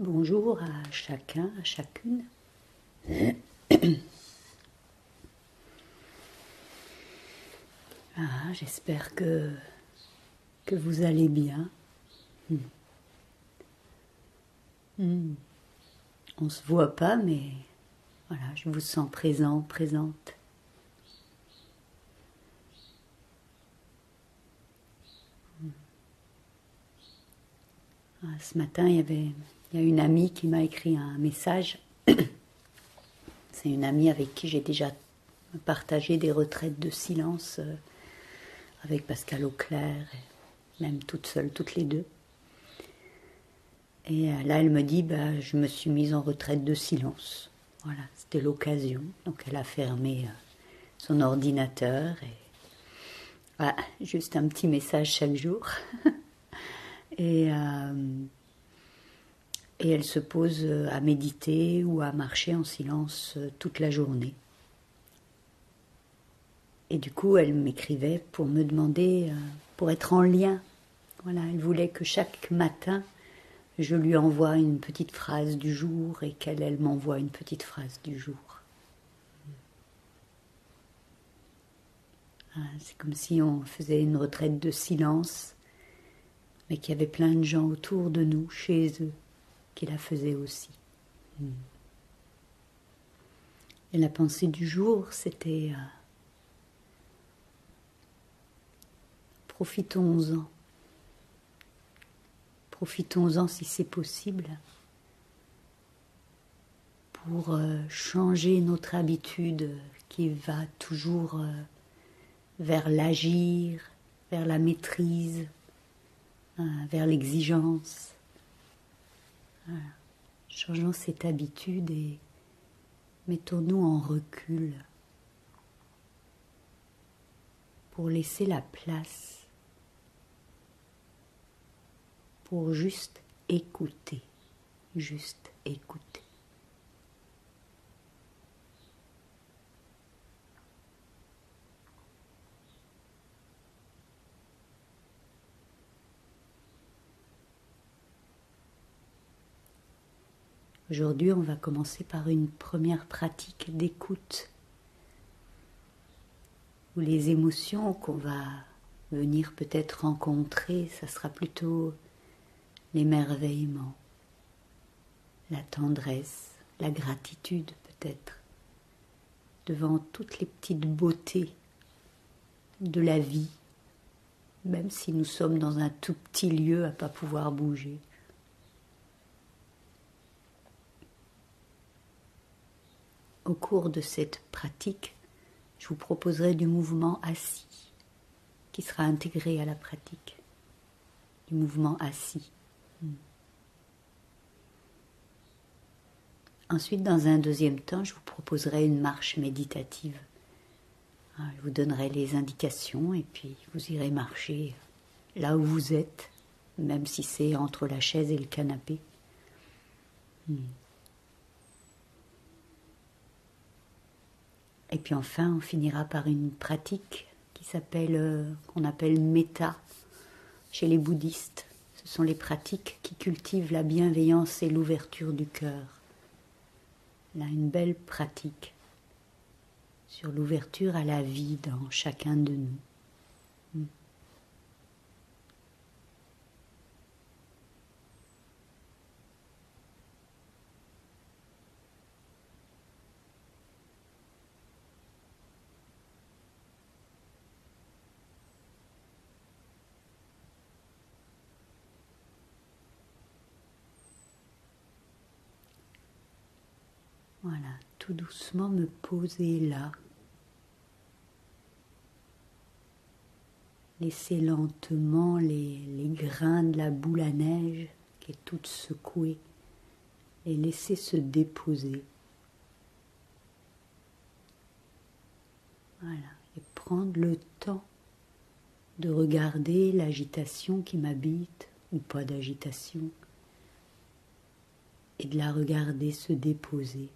Bonjour à chacun, à chacune. J'espère que vous allez bien. On ne se voit pas, mais voilà, je vous sens présent, présente. Ce matin, il y a une amie qui m'a écrit un message. C'est une amie avec qui j'ai déjà partagé des retraites de silence avec Pascal Auclair, et même toute seule, toutes les deux. Et là, elle me dit, je me suis mise en retraite de silence. Voilà, c'était l'occasion. Donc elle a fermé son ordinateur et voilà, juste un petit message chaque jour. et elle se pose à méditer ou à marcher en silence toute la journée. Et du coup, elle m'écrivait pour me demander, pour être en lien. Voilà, elle voulait que chaque matin, je lui envoie une petite phrase du jour et qu'elle m'envoie une petite phrase du jour. C'est comme si on faisait une retraite de silence, mais qu'il y avait plein de gens autour de nous, chez eux, qui la faisaient aussi. Et la pensée du jour, c'était profitons-en. Profitons-en si c'est possible pour changer notre habitude qui va toujours vers l'agir, vers la maîtrise, vers l'exigence. Voilà. Changeons cette habitude et mettons-nous en recul pour laisser la place, pour juste écouter, juste écouter. Aujourd'hui, on va commencer par une première pratique d'écoute, où les émotions qu'on va venir peut-être rencontrer, ça sera plutôt l'émerveillement, la tendresse, la gratitude peut-être, devant toutes les petites beautés de la vie, même si nous sommes dans un tout petit lieu à ne pas pouvoir bouger. Au cours de cette pratique, je vous proposerai du mouvement assis, qui sera intégré à la pratique, du mouvement assis. Ensuite, dans un deuxième temps, je vous proposerai une marche méditative. Je vous donnerai les indications et puis vous irez marcher là où vous êtes, même si c'est entre la chaise et le canapé. Et puis enfin, on finira par une pratique qu'on appelle Metta chez les bouddhistes. Ce sont les pratiques qui cultivent la bienveillance et l'ouverture du cœur. Là, une belle pratique sur l'ouverture à la vie dans chacun de nous. Voilà, tout doucement me poser là. Laisser lentement les grains de la boule à neige qui est toute secouée et laisser se déposer. Voilà, et prendre le temps de regarder l'agitation qui m'habite ou pas d'agitation et de la regarder se déposer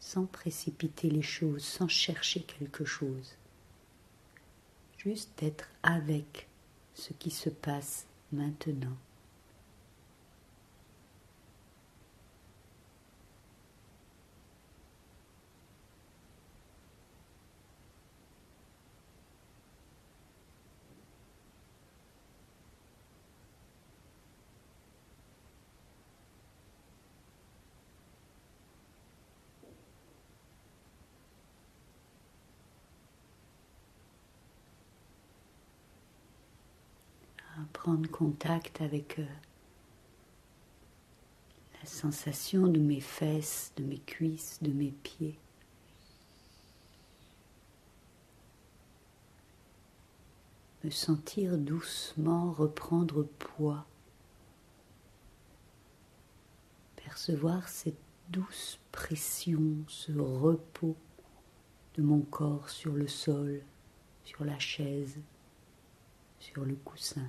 sans précipiter les choses, sans chercher quelque chose. Juste être avec ce qui se passe maintenant. prendre contact avec la sensation de mes fesses, de mes cuisses, de mes pieds. Me sentir doucement reprendre poids. Percevoir cette douce pression, ce repos de mon corps sur le sol, sur la chaise, sur le coussin.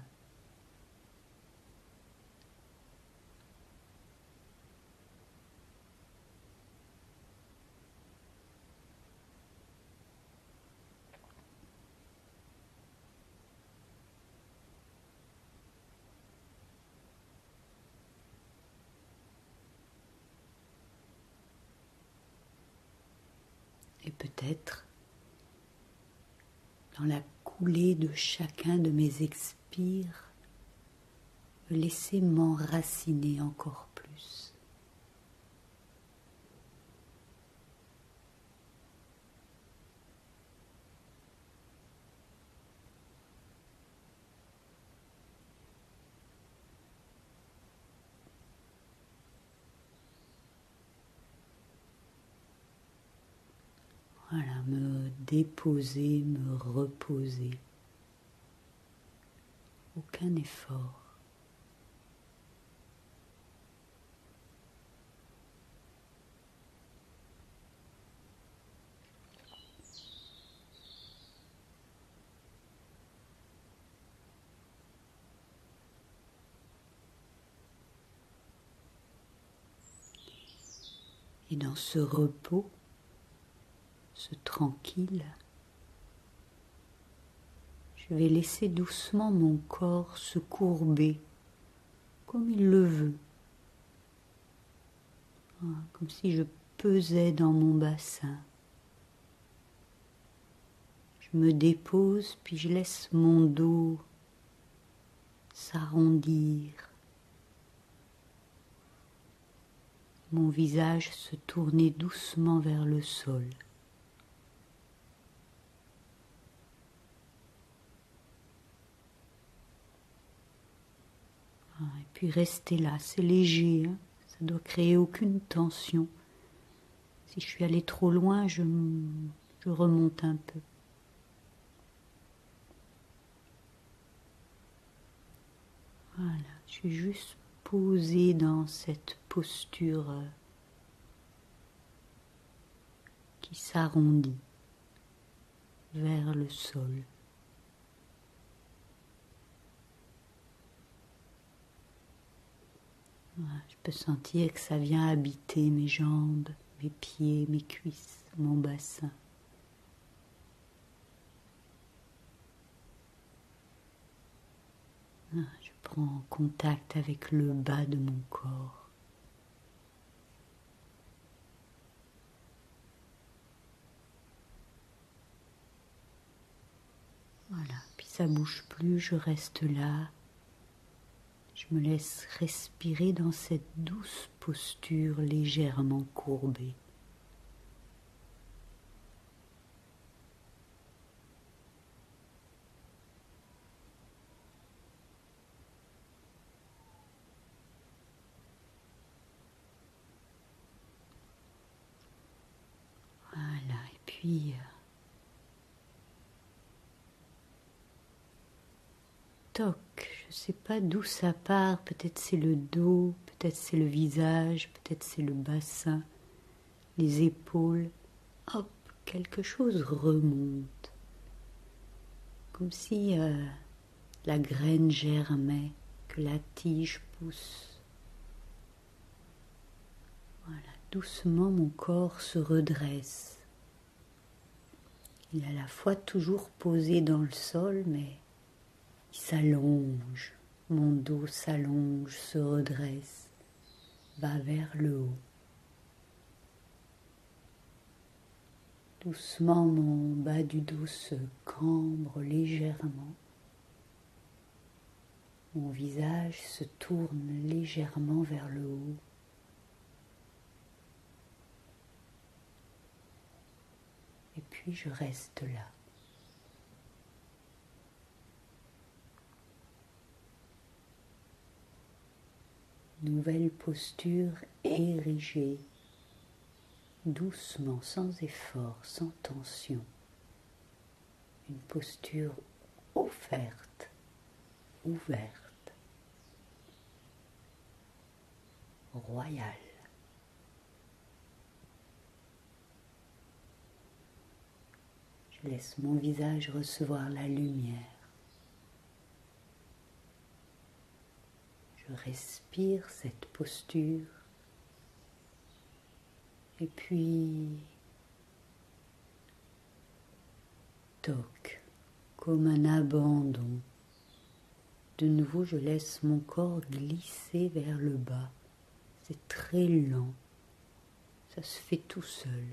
Et peut-être, dans la coulée de chacun de mes expires, me laisser m'enraciner encore plus. Voilà, me déposer, me reposer. Aucun effort. Et dans ce repos, ce tranquille, je vais laisser doucement mon corps se courber comme il le veut, comme si je pesais dans mon bassin. Je me dépose, puis je laisse mon dos s'arrondir, mon visage se tourner doucement vers le sol. Et puis rester là, c'est léger, hein, ça ne doit créer aucune tension. Si je suis allée trop loin, je remonte un peu. Voilà, je suis juste posée dans cette posture qui s'arrondit vers le sol. Voilà, je peux sentir que ça vient habiter mes jambes, mes pieds, mes cuisses, mon bassin. Voilà, je prends contact avec le bas de mon corps. Voilà, puis ça bouge plus, je reste là. Je me laisse respirer dans cette douce posture légèrement courbée. Voilà, et puis toc, je ne sais pas d'où ça part, peut-être c'est le dos, peut-être c'est le visage, peut-être c'est le bassin, les épaules. Hop, quelque chose remonte, comme si la graine germait, que la tige pousse. Voilà, doucement mon corps se redresse. Il est à la fois toujours posé dans le sol, mais il s'allonge. Mon dos s'allonge, se redresse, va vers le haut. Doucement, mon bas du dos se cambre légèrement. Mon visage se tourne légèrement vers le haut. Et puis je reste là. Nouvelle posture érigée, doucement, sans effort, sans tension. Une posture offerte, ouverte, royale. Je laisse mon visage recevoir la lumière. Je respire cette posture et puis toc, comme un abandon. De nouveau, je laisse mon corps glisser vers le bas. C'est très lent, ça se fait tout seul.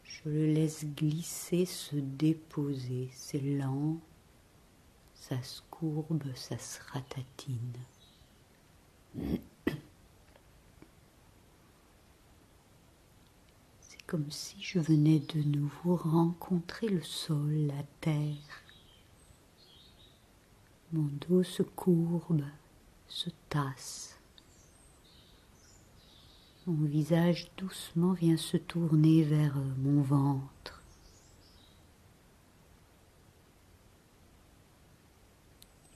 Je le laisse glisser, se déposer, c'est lent. Ça se courbe, ça se ratatine. C'est comme si je venais de nouveau rencontrer le sol, la terre. Mon dos se courbe, se tasse. Mon visage doucement vient se tourner vers mon ventre.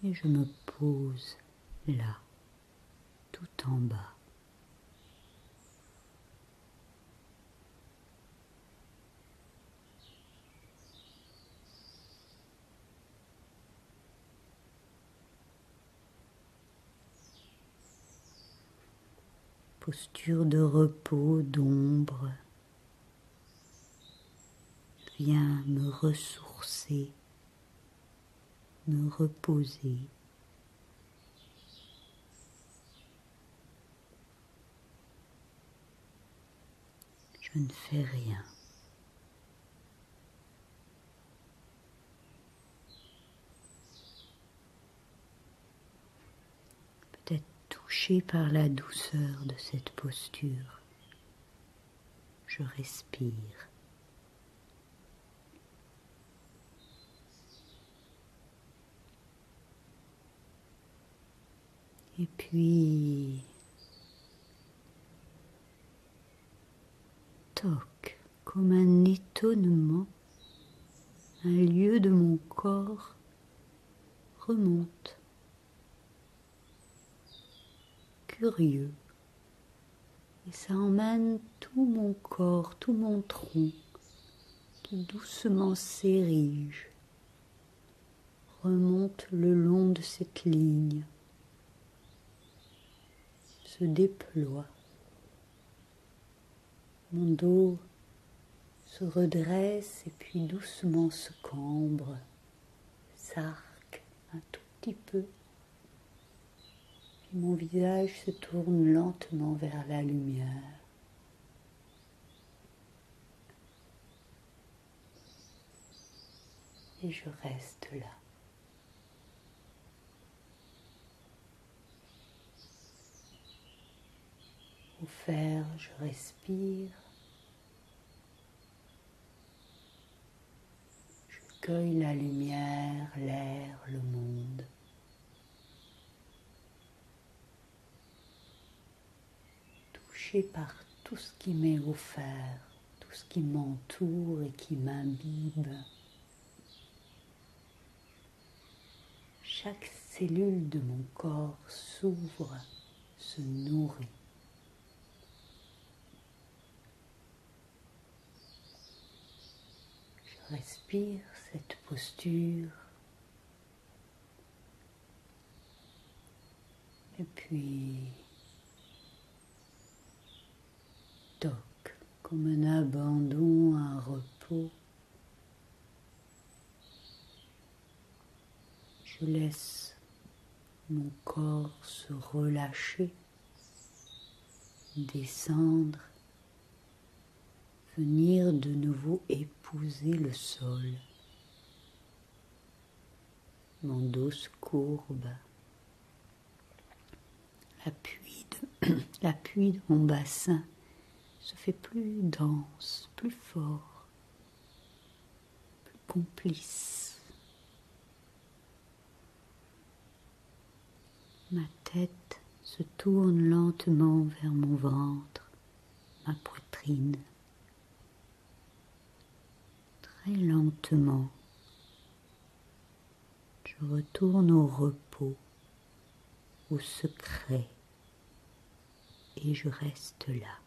Et je me pose là, tout en bas. Posture de repos, d'ombre. Viens me ressourcer, me reposer. Je ne fais rien. Peut-être touché par la douceur de cette posture. Je respire. Et puis, toc, comme un étonnement, un lieu de mon corps remonte. Curieux. Et ça emmène tout mon corps, tout mon tronc, qui doucement s'érige, remonte le long de cette ligne, se déploie. Mon dos se redresse et puis doucement se cambre, s'arque un tout petit peu. Et mon visage se tourne lentement vers la lumière. Et je reste là. Offert, je respire. Je cueille la lumière, l'air, le monde. Touché par tout ce qui m'est offert, tout ce qui m'entoure et qui m'imbibe. Chaque cellule de mon corps s'ouvre, se nourrit. Je respire cette posture et puis toc, comme un abandon, un repos. Je laisse mon corps se relâcher, descendre, venir de nouveau épouser le sol. Mon dos se courbe, l'appui de mon bassin se fait plus dense, plus fort, plus complice. Ma tête se tourne lentement vers mon ventre, ma poitrine. Très lentement, je retourne au repos, au secret, et je reste là.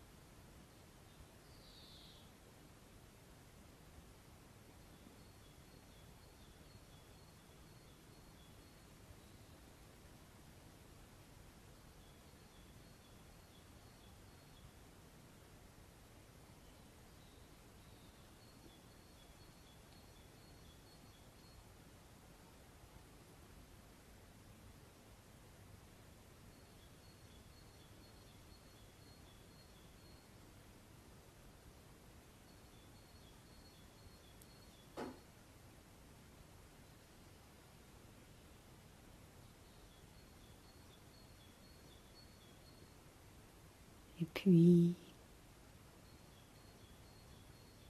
Et puis,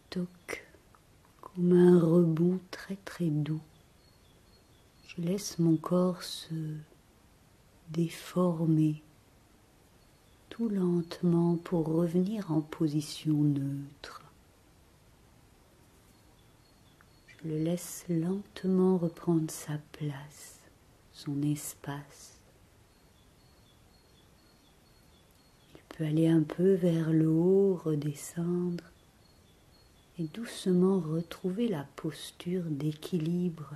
toc, comme un rebond très très doux, je laisse mon corps se déformer tout lentement pour revenir en position neutre. Je le laisse lentement reprendre sa place, son espace. Il peut aller un peu vers le haut, redescendre et doucement retrouver la posture d'équilibre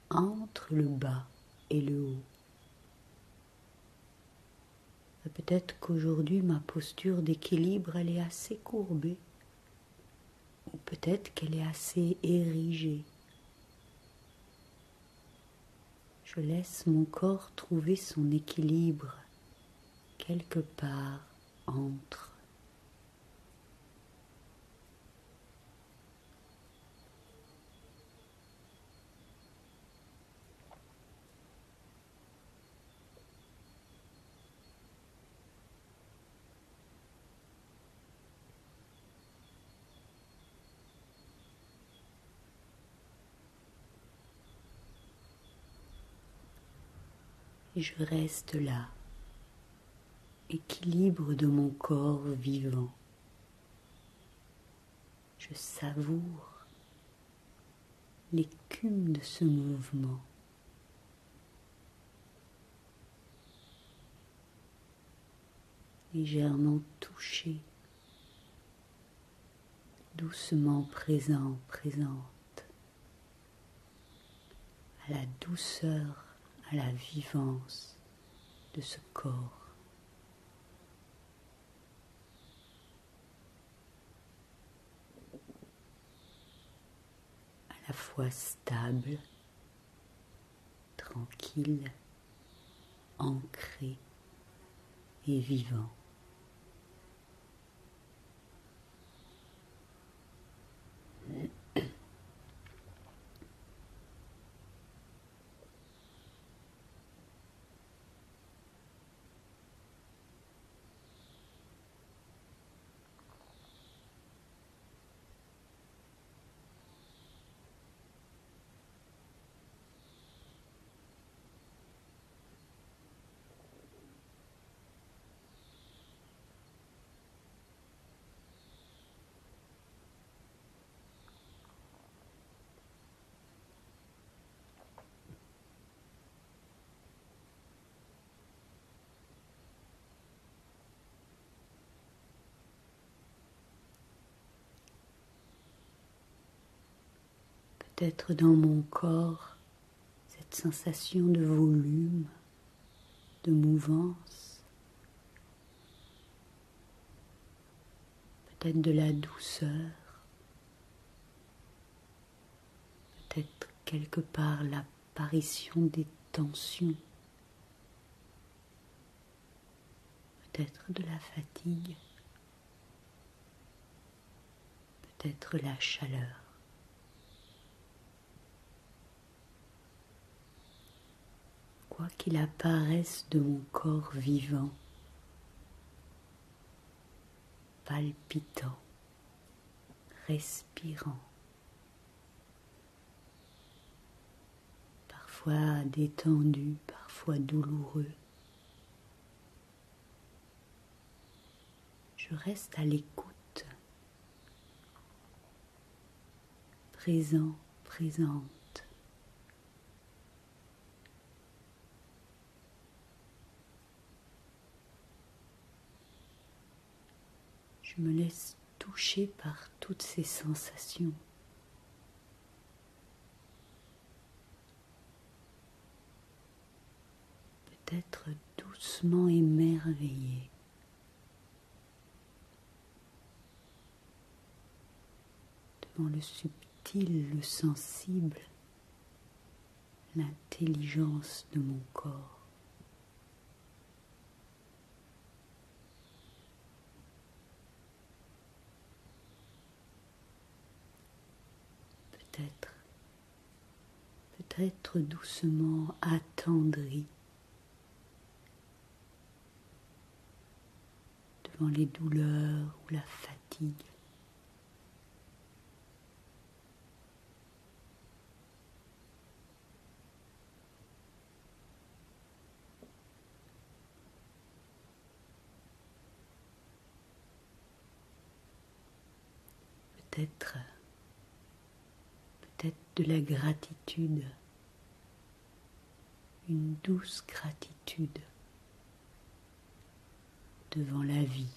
entre le bas et le haut. Peut-être qu'aujourd'hui ma posture d'équilibre elle est assez courbée ou peut-être qu'elle est assez érigée. Je laisse mon corps trouver son équilibre quelque part entre. Et je reste là, équilibre de mon corps vivant. Je savoure l'écume de ce mouvement. Légèrement touché, doucement présent, présente, à la douceur, à la vivance de ce corps. À la fois stable, tranquille, ancré et vivant. Peut-être dans mon corps cette sensation de volume, de mouvance, peut-être de la douceur, peut-être quelque part l'apparition des tensions, peut-être de la fatigue, peut-être la chaleur. Quoi qu'il apparaisse de mon corps vivant, palpitant, respirant, parfois parfois détendu, parfois douloureux. Je reste à l'écoute, présent, présente. Je me laisse toucher par toutes ces sensations. Peut-être doucement émerveillé. Devant le subtil, le sensible, l'intelligence de mon corps. Peut-être doucement attendri devant les douleurs ou la fatigue. Peut-être de la gratitude, une douce gratitude devant la vie,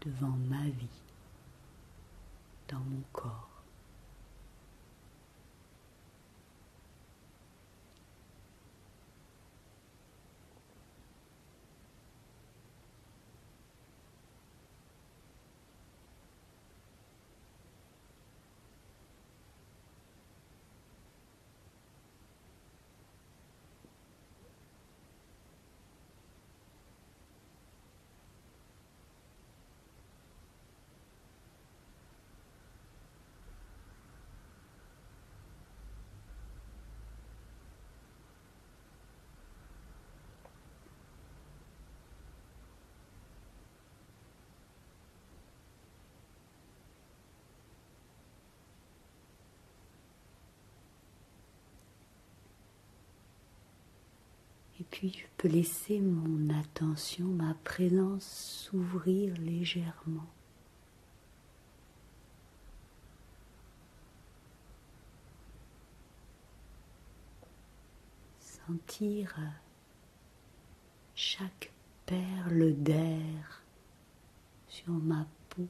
devant ma vie, dans mon corps. Et puis je peux laisser mon attention, ma présence s'ouvrir légèrement. Sentir chaque perle d'air sur ma peau.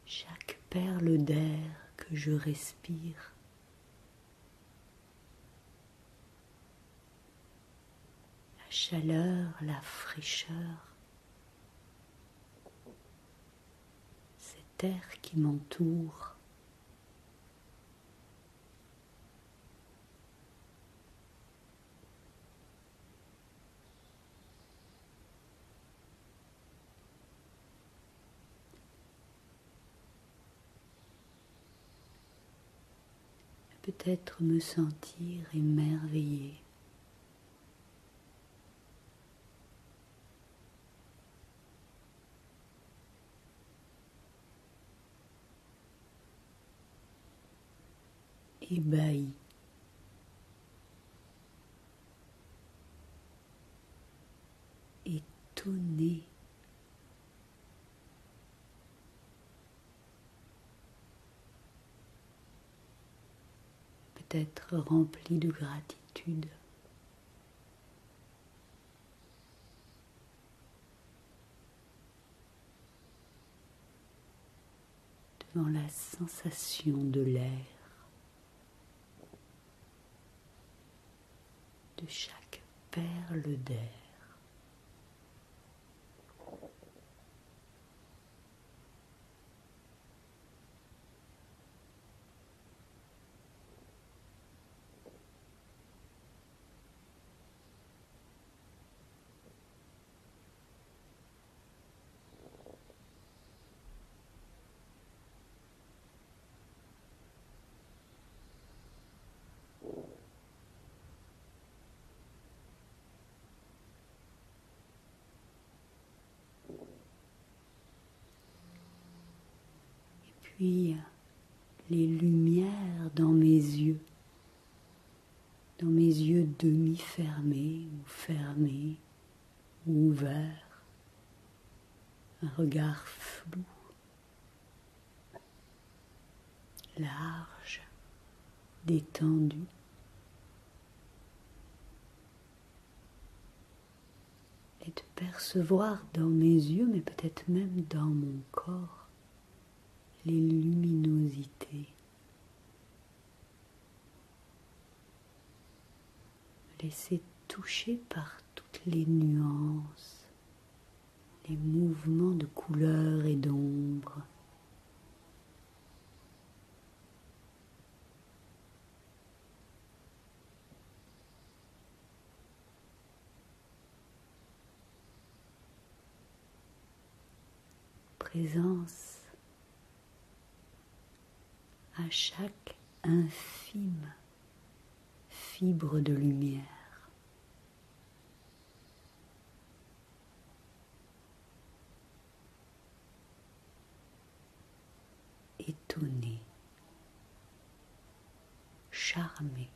Chaque perle d'air que je respire. La chaleur, la fraîcheur. Cet air qui m'entoure. Peut-être me sentir émerveillé. Ébahi. Étonné. Peut-être rempli de gratitude. Devant la sensation de l'air, de chaque perle d'air. puis les lumières dans mes yeux demi-fermés ou fermés ou ouverts, un regard flou, large, détendu. Et de percevoir dans mes yeux, mais peut-être même dans mon corps, les luminosités. Me laisser toucher par toutes les nuances, les mouvements de couleurs et d'ombre. Présence à chaque infime fibre de lumière. Étonné, charmé,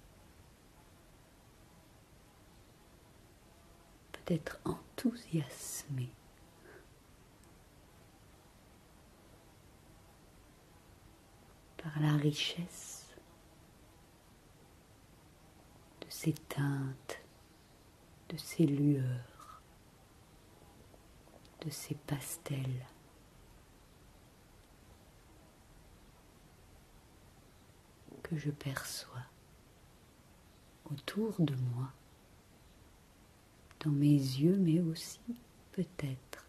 peut-être enthousiasmé. Par la richesse de ces teintes, de ces lueurs, de ces pastels. Que je perçois autour de moi, dans mes yeux, mais aussi peut-être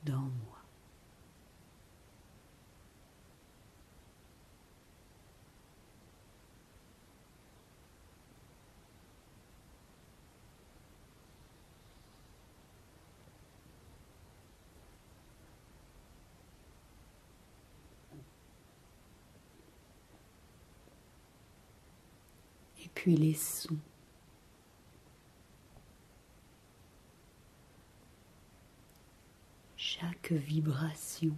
dans moi. Et puis les sons. Chaque vibration.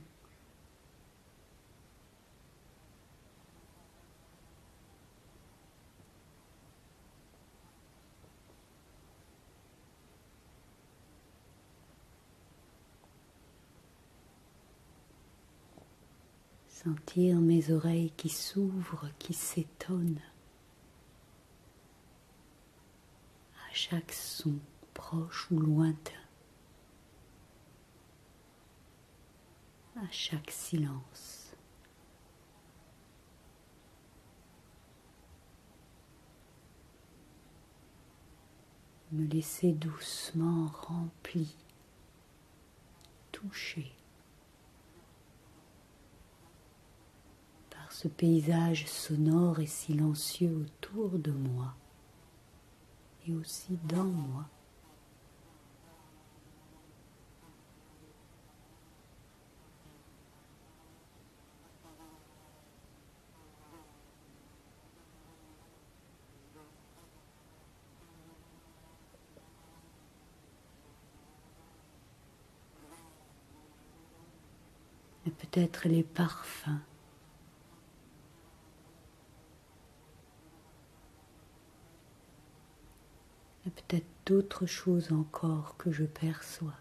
Sentir mes oreilles qui s'ouvrent, qui s'étonnent à chaque son, proche ou lointain, à chaque silence. Me laisser doucement rempli, touché par ce paysage sonore et silencieux autour de moi et aussi dans moi. Et peut-être les parfums. Et peut-être d'autres choses encore que je perçois.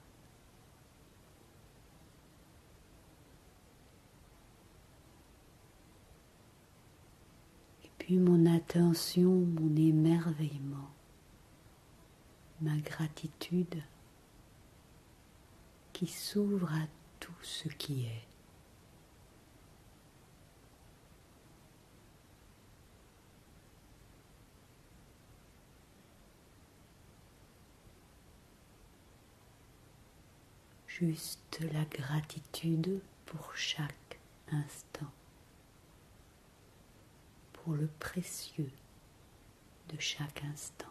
Et puis mon attention, mon émerveillement, ma gratitude qui s'ouvre à tout ce qui est. Juste la gratitude pour chaque instant, pour le précieux de chaque instant.